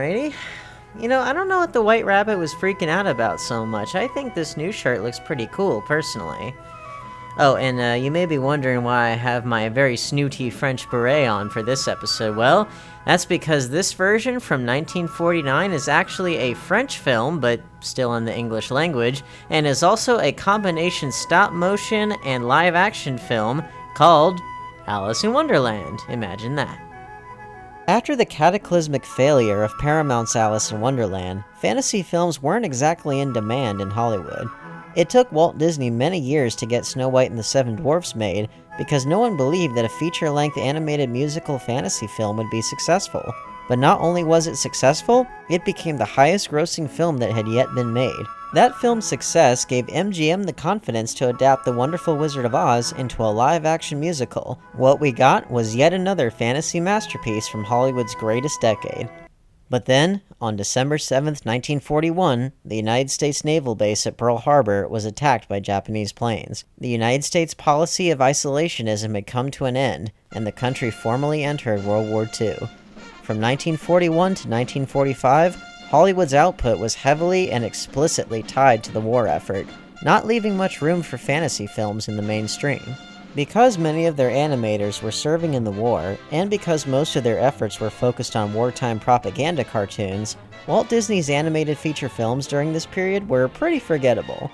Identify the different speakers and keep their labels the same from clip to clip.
Speaker 1: Alrighty. I don't know what the White Rabbit was freaking out about so much. I think this new shirt looks pretty cool, personally. Oh, and you may be wondering why I have my very snooty French beret on for this episode. Well, that's because this version from 1949 is actually a French film, but still in the English language, and is also a combination stop-motion and live-action film called Alice in Wonderland. Imagine that. After the cataclysmic failure of Paramount's Alice in Wonderland, fantasy films weren't exactly in demand in Hollywood. It took Walt Disney many years to get Snow White and the Seven Dwarfs made because no one believed that a feature-length animated musical fantasy film would be successful. But not only was it successful, it became the highest-grossing film that had yet been made. That film's success gave MGM the confidence to adapt The Wonderful Wizard of Oz into a live-action musical. What we got was yet another fantasy masterpiece from Hollywood's greatest decade. But then, on December 7th, 1941, the United States Naval Base at Pearl Harbor was attacked by Japanese planes. The United States policy of isolationism had come to an end, and the country formally entered World War II. From 1941 to 1945, Hollywood's output was heavily and explicitly tied to the war effort, not leaving much room for fantasy films in the mainstream. Because many of their animators were serving in the war, and because most of their efforts were focused on wartime propaganda cartoons, Walt Disney's animated feature films during this period were pretty forgettable.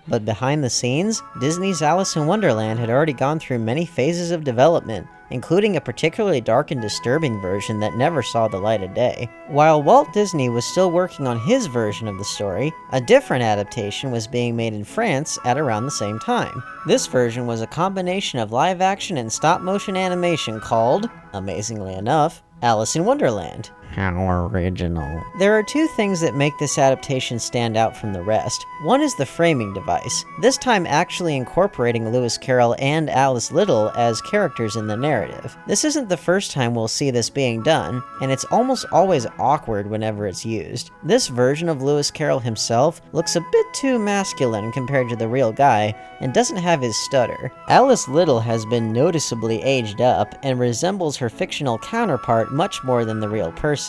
Speaker 1: But behind the scenes, Disney's Alice in Wonderland had already gone through many phases of development, including a particularly dark and disturbing version that never saw the light of day. While Walt Disney was still working on his version of the story, a different adaptation was being made in France at around the same time. This version was a combination of live-action and stop-motion animation called, amazingly enough, Alice in Wonderland. How original. There are two things that make this adaptation stand out from the rest. One is the framing device, this time actually incorporating Lewis Carroll and Alice Little as characters in the narrative. This isn't the first time we'll see this being done, and it's almost always awkward whenever it's used. This version of Lewis Carroll himself looks a bit too masculine compared to the real guy, and doesn't have his stutter. Alice Little has been noticeably aged up, and resembles her fictional counterpart much more than the real person.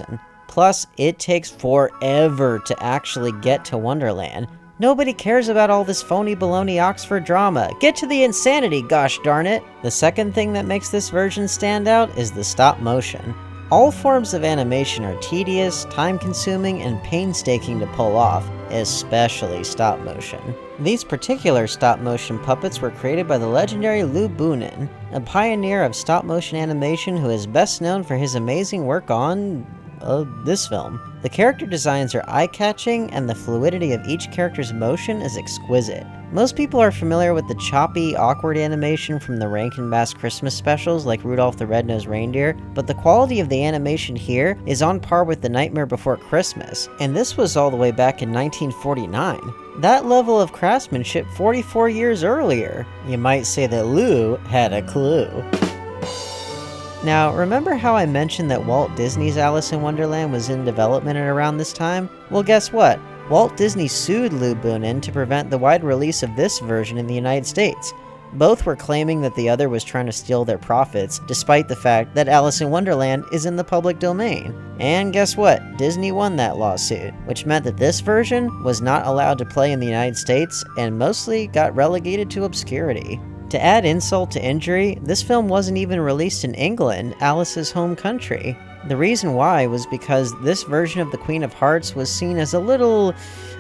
Speaker 1: Plus, it takes forever to actually get to Wonderland. Nobody cares about all this phony baloney Oxford drama. Get to the insanity, gosh darn it! The second thing that makes this version stand out is the stop motion. All forms of animation are tedious, time-consuming, and painstaking to pull off, especially stop motion. These particular stop-motion puppets were created by the legendary Lou Boonin, a pioneer of stop-motion animation who is best known for his amazing work on this film. The character designs are eye-catching, and the fluidity of each character's motion is exquisite. Most people are familiar with the choppy, awkward animation from the Rankin Christmas specials like Rudolph the Red-Nosed Reindeer, but the quality of the animation here is on par with The Nightmare Before Christmas, and this was all the way back in 1949. That level of craftsmanship 44 years earlier. You might say that Lou had a clue. Now, remember how I mentioned that Walt Disney's Alice in Wonderland was in development at around this time? Well, guess what? Walt Disney sued Lou Boonin to prevent the wide release of this version in the United States. Both were claiming that the other was trying to steal their profits, despite the fact that Alice in Wonderland is in the public domain. And guess what? Disney won that lawsuit, which meant that this version was not allowed to play in the United States and mostly got relegated to obscurity. To add insult to injury, this film wasn't even released in England, Alice's home country. The reason why was because this version of the Queen of Hearts was seen as a little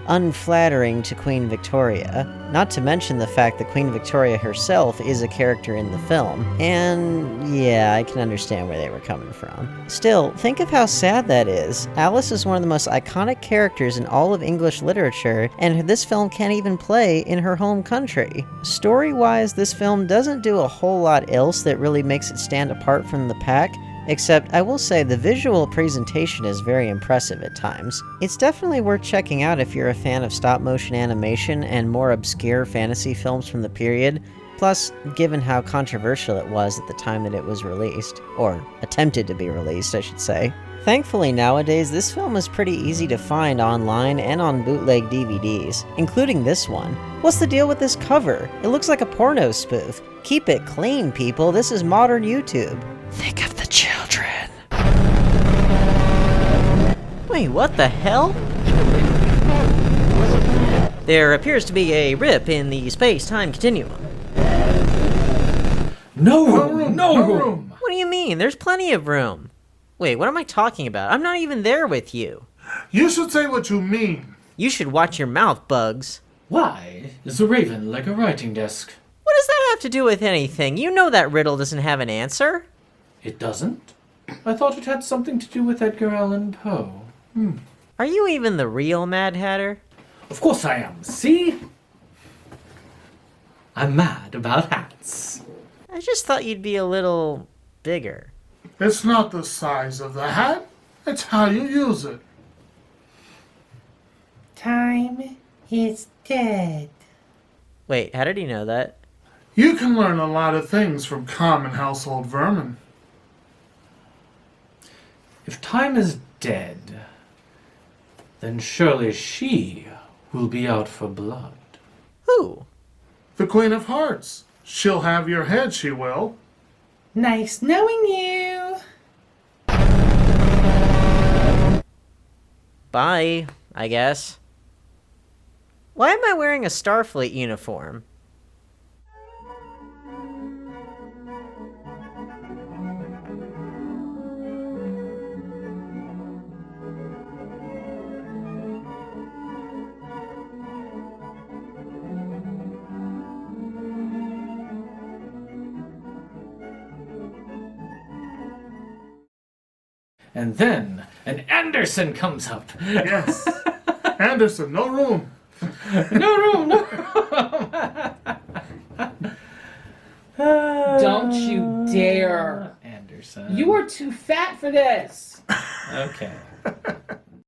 Speaker 1: unflattering to Queen Victoria, not to mention the fact that Queen Victoria herself is a character in the film, and yeah, I can understand where they were coming from. Still, think of how sad that is. Alice is one of the most iconic characters in all of English literature, and this film can't even play in her home country. Story-wise, this film doesn't do a whole lot else that really makes it stand apart from the pack, except I will say the visual presentation is very impressive at times. It's definitely worth checking out if you're a fan of stop-motion animation and more obscure fantasy films from the period, plus, given how controversial it was at the time that it was released. Or attempted to be released, I should say. Thankfully nowadays, this film is pretty easy to find online and on bootleg DVDs, including this one. What's the deal with this cover? It looks like a porno spoof. Keep it clean, people, this is modern YouTube. Think of the children. Wait, what the hell? There appears to be a rip in the space-time continuum.
Speaker 2: No room!
Speaker 1: What do you mean? There's plenty of room. Wait, what am I talking about? I'm not even there with you.
Speaker 3: You should say what you mean.
Speaker 1: You should watch your mouth, Bugs.
Speaker 2: Why is a raven like a writing desk?
Speaker 1: What does that have to do with anything? You know that riddle doesn't have an answer.
Speaker 2: It doesn't? I thought it had something to do with Edgar Allan Poe.
Speaker 1: Are you even the real Mad Hatter?
Speaker 2: Of course I am. See? I'm mad about hats.
Speaker 1: I just thought you'd be a little bigger.
Speaker 3: It's not the size of the hat, it's how you use it.
Speaker 4: Time is dead.
Speaker 1: Wait, how did he know that?
Speaker 3: You can learn a lot of things from common household vermin.
Speaker 2: If time is dead, then surely she will be out for blood.
Speaker 1: Who?
Speaker 3: The Queen of Hearts. She'll have your head, she will.
Speaker 4: Nice knowing you.
Speaker 1: Bye, I guess. Why am I wearing a Starfleet uniform?
Speaker 2: And then an Anderson comes up.
Speaker 3: Yes. Anderson, no room.
Speaker 2: No room, no room.
Speaker 4: Don't you dare.
Speaker 2: Anderson.
Speaker 4: You are too fat for this.
Speaker 2: Okay.